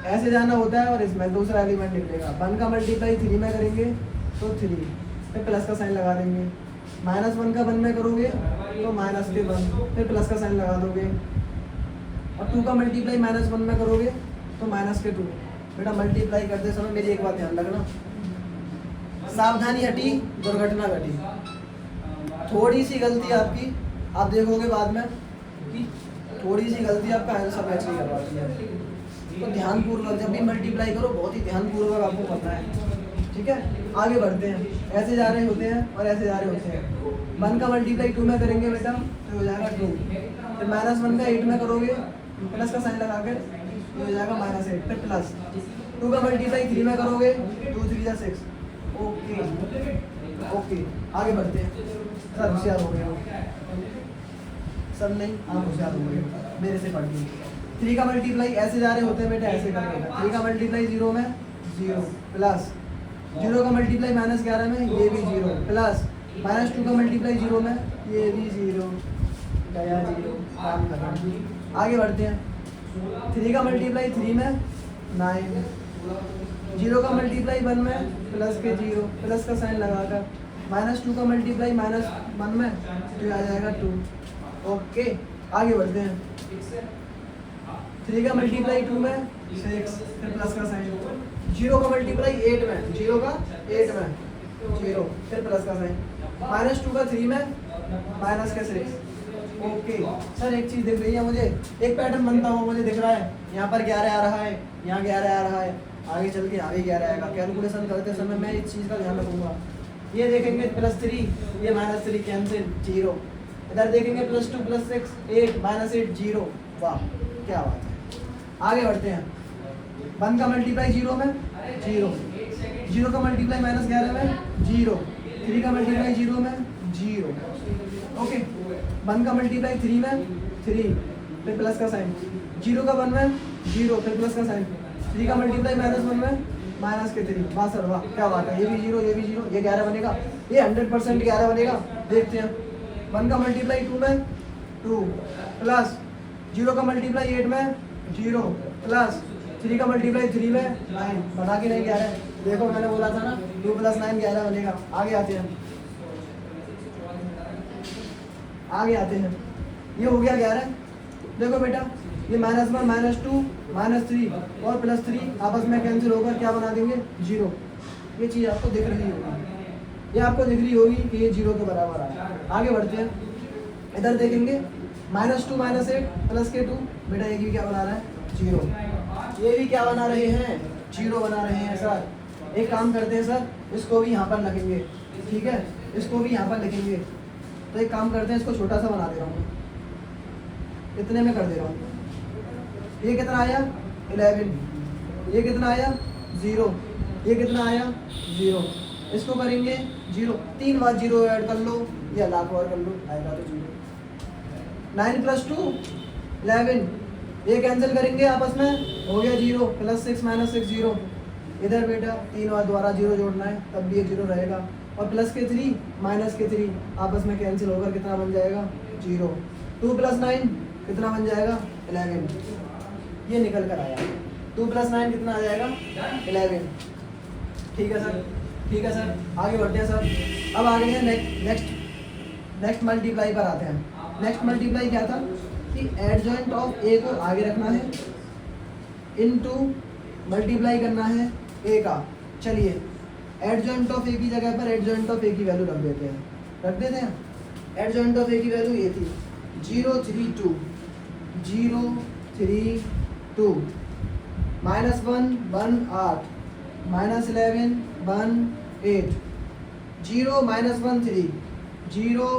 ऐसे जाना होता है और इसमें दूसरा एलिमेंट निकलेगा। 1 का मल्टीप्लाई 3 में करेंगे तो 3, फिर प्लस का साइन लगा देंगे। -1 का 1 में करोगे तो -1, फिर प्लस का साइन लगा दोगे। और 2 का मल्टीप्लाई -1 में करोगे तो -2, बेटा मल्टीप्लाई करते समय मेरी एक बात ध्यान रखना, सावधानी हटी दुर्घटना घटी। थोड़ी सी गलती आपकी, आप देखोगे बाद में कि थोड़ी सी गलती आपका आंसर मैच नहीं कर पाती है। तो ध्यानपूर्वक जब भी मल्टीप्लाई करो बहुत ही ध्यानपूर्वक आपको करना है, ठीक है। आगे बढ़ते हैं, ऐसे जा रहे होते हैं और ऐसे जा रहे होते हैं। 1 का मल्टीप्लाई 2 में करेंगे बेटा तो हो जाएगा 2, फिर -1 का 8 में करोगे प्लस का साइन लगा कर ये हो जाएगा -8, फिर प्लस 2 का मल्टीप्लाई 3 में करोगे 2 3 जा 6। ओके ओके, आगे बढ़ते हैं। सर होशियार हो गए हो, सब नहीं आप होशियार हो गए हो, मेरे से पढ़ के। 3 का मल्टीप्लाई ऐसे जा रहे होते हैं बेटा, ऐसे करेंगे। 3 का मल्टीप्लाई 0 में 0 प्लस 0 का मल्टीप्लाई -11 में ये भी 0 प्लस -2 का मल्टीप्लाई 0 में ये भी 0 गया 0, काम खत्म। आगे बढ़ते हैं। 3 का मल्टीप्लाई 3 में 9, 0 का मल्टीप्लाई 1 में प्लस के 0 प्लस का साइन लगाकर, -2 का मल्टीप्लाई -1 में तो आ जाएगा 2। ओके आगे बढ़ते हैं। 3 का मल्टीप्लाई 2 में 6 फिर प्लस का साइन, 0 का मल्टीप्लाई 8 में 0 का 8 में 0 फिर प्लस का साइन, -2 का 3 में माइनस का 6। ओके सर एक चीज़ दिख रही है मुझे, एक पैटर्न बनता हुआ मुझे दिख रहा है। यहाँ पर 11 आ रहा है, यहाँ 11 आ रहा है, आगे चल के आगे 11 आएगा। कैलकुलेशन करते समय मैं इस चीज़ का ध्यान रखूँगा। ये देखेंगे +3, ये -3 कैंसिल 0। इधर देखेंगे +2 +6 8 -8 0। वाह क्या बात है। आगे बढ़ते हैं। 1 का मल्टीप्लाई 0 में 0, 0 का मल्टीप्लाई -11 में 0, 3 का मल्टीप्लाई 0 में 0। ओके 1 का मल्टीप्लाई 3 में 3 फिर प्लस का साइन, 0 का 1 में 0 फिर प्लस का साइन, 3 का मल्टीप्लाई -1 में -3। वाह सर वाह क्या बात है। ये भी 0 ये भी 0, ये 11 बनेगा, ये 100% 11 बनेगा। देखते हैं। 1 का मल्टीप्लाई 2 में 2 प्लस 0 का मल्टीप्लाई 8 में 0 प्लस 3 का मल्टीप्लाई 3 में 9। बना के नहीं 11, देखो मैंने बोला था ना 2 + 9 11 बनेगा। आगे आते हैं, आगे आते हैं। ये हो गया 11। देखो बेटा ये -1 -2 -3 और +3 आपस में कैंसिल होकर क्या बना देंगे 0। ये चीज़ आपको दिख रही होगी, ये आपको दिख रही होगी कि ये 0 के बराबर आया। आगे बढ़ते हैं। इधर देखेंगे -2 -8 प्लस के 2, बेटा ये भी क्या बना रहा है 0। ये भी क्या बना रहे हैं 0 बना रहे हैं सर। एक काम करते हैं सर, इसको भी यहाँ पर लिखेंगे, ठीक है, इसको भी यहाँ पर लिखेंगे। तो एक काम करते हैं, इसको छोटा सा बना दे रहा हूँ, इतने में कर दे रहा हूँ। ये कितना आया 11, ये कितना आया 0, ये कितना आया 0। इसको करेंगे 0, 3 बार 0 ऐड कर लो या लाख और कर लो, आएगा तो 0। 9 + 2 11, ये कैंसिल करेंगे आपस में, हो गया 0 +6 -6 0। इधर बेटा 3 बार दोबारा 0 जोड़ना है, तब भी ये 0 रहेगा। और प्लस के 3 माइनस के 3 आपस में कैंसिल होकर कितना बन जाएगा 0। 2 + 9 कितना बन जाएगा 11। ये निकल कर आया, 2 + 9 कितना आ जाएगा 11। ठीक है सर, ठीक है सर। आगे बढ़ते हैं सर। अब आगे हैं नेक्स्ट मल्टीप्लाई पर आते हैं। नेक्स्ट मल्टीप्लाई क्या था कि एडजॉइंट ऑफ ए को आगे रखना है, इनटू मल्टीप्लाई करना है ए का। चलिए एडजॉइंट ऑफ ए की जगह पर एडजॉइंट ऑफ ए की वैल्यू रख देते हैं, रख देते हैं। एडजॉइंट ऑफ ए की वैल्यू ये थी 0 3 2 -1 1 8 -11 1 8 0 -1 3 0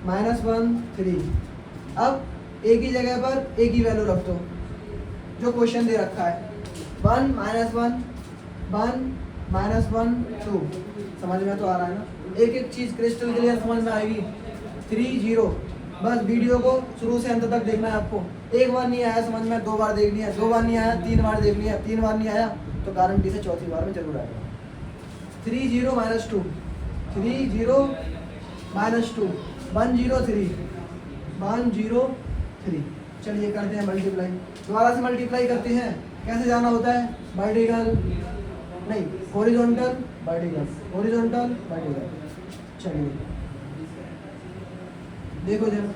-1 3। अब ए की जगह पर ए की वैल्यू रख दो जो क्वेश्चन दे रखा है। 1 -1 1 -1 2। समझ में तो आ रहा है ना, एक एक चीज़ क्रिस्टल क्लियर समझ में आएगी। 3 0। बस वीडियो को शुरू से अंत तक देखना है आपको। एक बार नहीं आया समझ में 2 बार देखनी है, 2 बार नहीं आया 3 बार देखनी है, 3 बार नहीं आया तो गारंटी से चौथी बार में जरूर आएगा। 3 0 -2 3 0 -2 1 0 3 1 0 3। चलिए करते हैं मल्टीप्लाई, दोबारा से मल्टीप्लाई करते हैं। कैसे जाना होता है, वर्टिकल नहीं हॉरिजॉन्टल वर्टिकल, हॉरिजॉन्टल वर्टिकल। चलिए देखो जरा,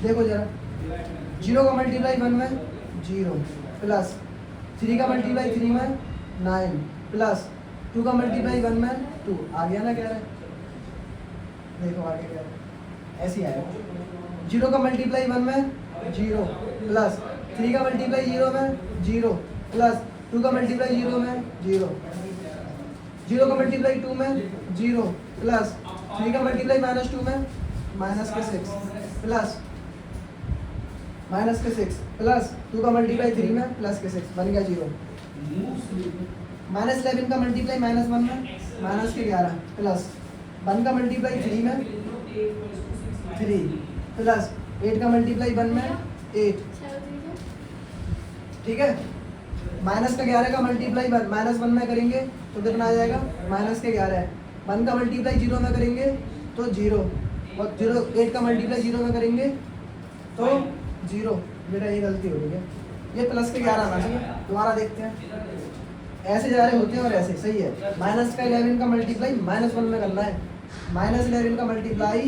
देखो जरा 0 का मल्टीप्लाई 1 में 0 प्लस 3 का मल्टीप्लाई 3 में 9 प्लस 2 का मल्टीप्लाई 1 में 2। आ गया ना कह रहे हैं, देखो आगे क्या है, ऐसे ही आएगा। 0 का मल्टीप्लाई 1 में 0 प्लस 3 का मल्टीप्लाई 0 में 0 प्लस 2 का मल्टीप्लाई 0 में 0। 0 का मल्टीप्लाई 2 में 0 प्लस 3 का मल्टीप्लाई -2 में -6 प्लस -6 प्लस 2 का मल्टीप्लाई 3 में +6 बन गया 0। -11 का मल्टीप्लाई -1 में -11 प्लस 1 का मल्टीप्लाई 3 में 3 प्लस 8 का मल्टीप्लाई 1 में 8। ठीक है, -11 का मल्टीप्लाई -1 में करेंगे तो कितना आ जाएगा -11। 1 का मल्टीप्लाई 0 में करेंगे तो 0 और 8 का मल्टीप्लाई 0 में करेंगे तो 0। बेटा ये गलती हो गई है, ये +11 आना चाहिए। दोबारा देखते हैं, ऐसे जा रहे होते हैं और ऐसे सही है। -11 का मल्टीप्लाई -1 में करना है, -11 का मल्टीप्लाई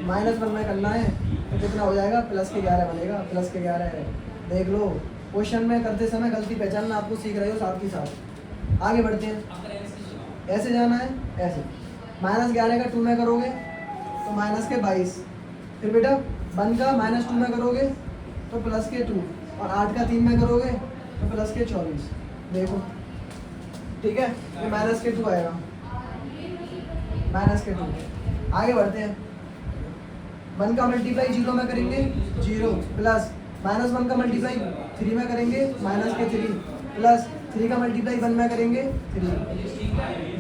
-1 में करना है तो कितना हो जाएगा +11 बनेगा। +11 है, देख लो क्वेश्चन में करते समय गलती पहचानना आपको सीख रहे हो साथ ही साथ। आगे बढ़ते हैं, ऐसे जाना है ऐसे। -11 का 2 में करोगे तो -22, फिर बेटा 1 का -2 में करोगे तो +2 और 8 का 3 में करोगे तो +24। देखो ठीक है, ये -2 आएगा, -2। आगे बढ़ते हैं, 1 का मल्टीप्लाई 0 में करेंगे 0 प्लस -1 का मल्टीप्लाई 3 में करेंगे -3 प्लस 3 का मल्टीप्लाई 1 में करेंगे 3।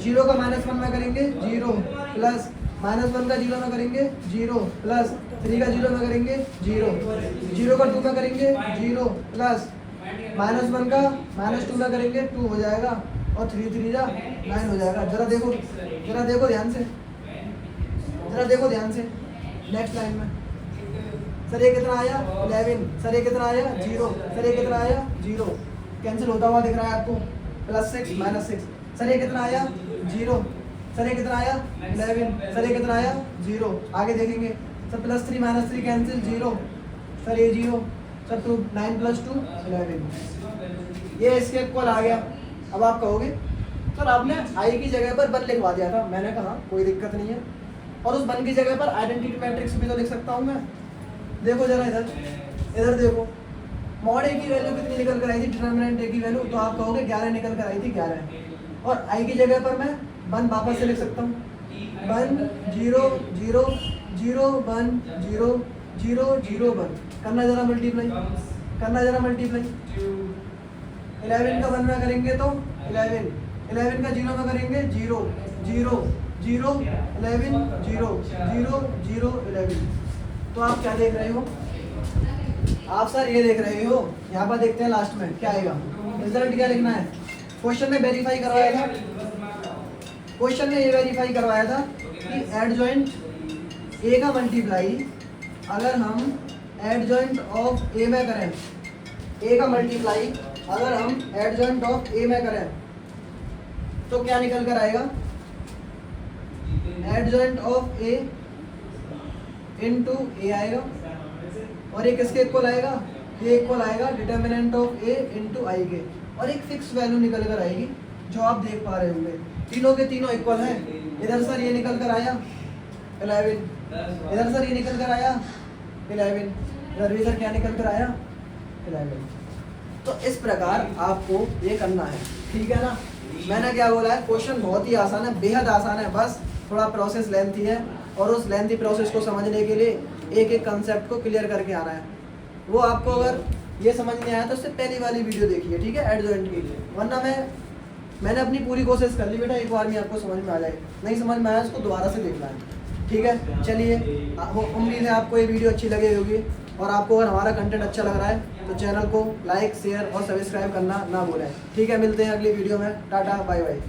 0 का -1 में करेंगे 0 प्लस -1 का 0 में करेंगे 0 प्लस 3 का 0 में करेंगे 0। 0 का 2 में करेंगे 0 प्लस -1 का -2 में करेंगे 2 हो जाएगा और 3 3 जा 9 हो जाएगा। जरा देखो ध्यान से, जरा देखो ध्यान से। नेक्स्ट लाइन में सर ये कितना आया 11, सर ये कितना आया 0, सर ये कितना आया 0, कैंसिल होता हुआ दिख रहा है आपको, +6 -6। सर ये कितना आया 0, सर ये कितना आया 11, सर ये कितना आया 0। आगे देखेंगे सर +3 -3 कैंसिल 0, सर ये 0, सर 2 9 + 2 11। ये इसके इक्वल आ गया। अब आप कहोगे सर आपने आई की जगह पर 1 लिखवा दिया था। मैंने कहा कोई दिक्कत नहीं है, और उस 1 की जगह पर आइडेंटिटी मैट्रिक्स भी तो लिख सकता हूँ मैं। देखो जरा इधर देखो, मॉड ए की वैल्यू कितनी निकल कर आई थी, डिटरमिनेंट ए की वैल्यू, तो आप कहोगे 11 निकल कर आई थी 11। और आई की जगह पर मैं 1 वापस से लिख सकता हूँ, 1 0 0 0 1 0 0 0 1। करना जरा मल्टीप्लाई, करना जरा मल्टीप्लाई। 11 का 1 में करेंगे तो 11, 11 का 0 में करेंगे 0 0 0 11 0 0 0 11। तो आप क्या देख रहे हो, आप सर ये देख रहे हो। यहाँ पर देखते हैं लास्ट में क्या आएगा, रिजल्ट क्या लिखना है। क्वेश्चन में वेरीफाई करवाया था, क्वेश्चन में ये वेरीफाई करवाया था कि एडजॉइंट ए का मल्टीप्लाई अगर हम एडजॉइंट ऑफ ए में करें, ए का मल्टीप्लाई अगर हम एडजॉइंट ऑफ ए में करें तो क्या निकल कर आएगा, एडजॉइंट ऑफ ए इनटू ए आएगा। और ये किसके इक्वल आएगा, ये इक्वल आएगा determinant of A into I के, और एक फिक्स वैल्यू निकल कर आएगी जो आप देख पा रहे होंगे। तीनों के तीनों इक्वल हैं। इधर सर ये निकल कर आया 11, इधर सर ये निकल कर आया 11, इधर भी सर क्या निकल कर आया 11। तो इस प्रकार आपको ये करना है, ठीक है ना। मैंने क्या बोला है, क्वेश्चन बहुत ही आसान है, बेहद आसान है, बस थोड़ा प्रोसेस लेंथी है, और उस लेंथी प्रोसेस को समझने के लिए एक एक कंसेप्ट को क्लियर करके आना है। वो आपको अगर ये समझ नहीं आया तो उससे पहली वाली वीडियो देखिए, ठीक है, एडजॉइंट की। वरना मैंने अपनी पूरी कोशिश कर ली बेटा, एक बार में आपको समझ में आ जाए, नहीं समझ में आया उसको दोबारा से देखना है, ठीक है। चलिए, उम्मीद है आपको ये वीडियो अच्छी लगी होगी, और आपको अगर हमारा कंटेंट अच्छा लग रहा है तो चैनल को लाइक शेयर और सब्सक्राइब करना ना भूलें, ठीक है। मिलते हैं अगली वीडियो में, टाटा बाय बाय।